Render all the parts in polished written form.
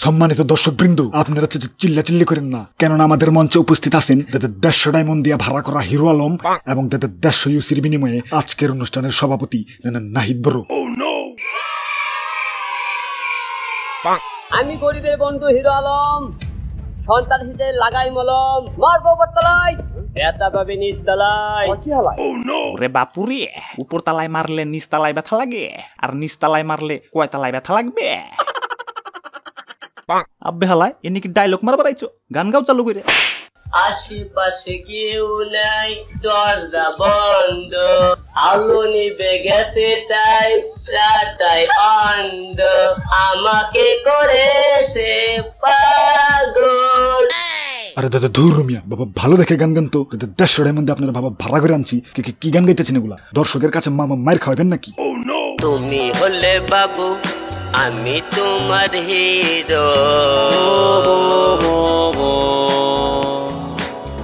সম্মানিত দর্শকবৃন্দ, আপনারা চিল্লাচিল্লি করেন না, কেননা আমাদের মঞ্চে উপস্থিত আছেন 150 ডায়মন্ড দিয়ে ভাড়া করা হিরো আলম এবং 150 ইউসির বিনিময়ে আজকের অনুষ্ঠানের সভাপতি নাহিদ বড়। আমি গরিবের বন্ধু হিরো আলম, সন্তান হিসেবে লাগাই মলম, মারবো বটতলায়, ব্যথা পাবে নিচতলায়। ওরে বাপুরে, উপর তালায় মারলে নিচ তালায় ব্যথা লাগে, আর নিচ তালায় মারলে কয় তালায় ব্যথা লাগবে? আব্বে হালায়, এনে কি ডায়লগ মারবার আইছো? গান গাও চালু করে। আশেপাশে কেউ নাই, দরজা বন্ধ, আলো নিবে গেছে তাই রাতাই অন্ধ, আমাকে করেছে পাগল। আরে দাদা ধুর মিয়া, বাবা ভালো দেখে গান গান তো। 150 ডায়মন্ড দিয়ে আপনারা বাবা ভাড়া করে আনছি, কি গান গাইতেছেন এগুলা? দর্শকের কাছে মায়ের খাওয়াবেন নাকি? তুমি হলে বাবু, আমি তোমার হিরো,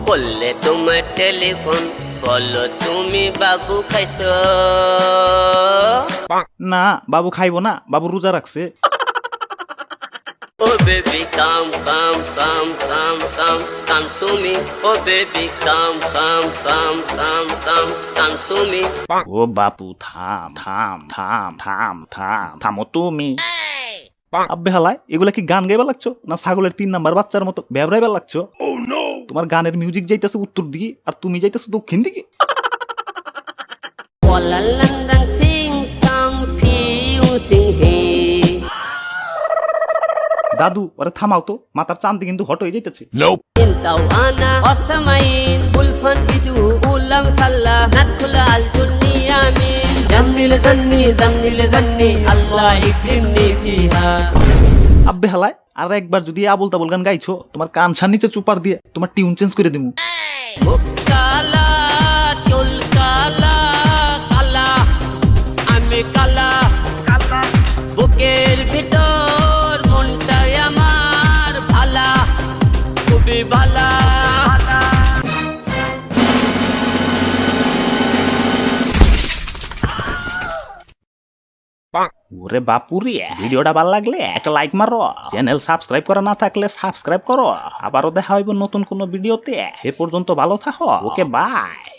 করলে তোমার টেলিফোন, বলো তুমি বাবু খাইছো? না, বাবু খাইবো না, বাবু রোজা রাখছে। ও বেবি কাম কাম কাম কাম কাম কাম তুমি, ও বেবি কাম কাম কাম কাম কাম কাম তুমি। ও বাপু থাম থাম থাম থাম থাম থামো তুমি। আব্বে হালায়, এগুলা কি গান গাইবা লাগছো না ছাগলের 3 নাম্বার বাচ্চার মতো বেবরাইবা লাগছো? তোমার গানের মিউজিক যাইতেছে উত্তর দিকে আর তুমি যাইতেছো দক্ষিণ দিকে। দাদু, ওরে থামাও তো, মাথার চান্দি কিন্তু হট হয়ে যাইতেছে। আব্বে হালায়, আর একবার যদি আবল তাবল গান গাইছো, তোমার কান ছার নিচে চুপার দিয়ে তোমার টিউন চেঞ্জ করে দিমু। কালা চুল কালা কালা, আমি কালা, বুকের ভিতর মনটাই আমার ভালা, খুবই ভালা। ওরে বাপুরে, ভিডিওটা ভালো লাগলে একটা লাইক মারো, চ্যানেল সাবস্ক্রাইব করা না থাকলে সাবস্ক্রাইব করো। আবারও দেখা হইব নতুন কোনো ভিডিওতে। এ পর্যন্ত ভালো থাকো, ওকে বাই।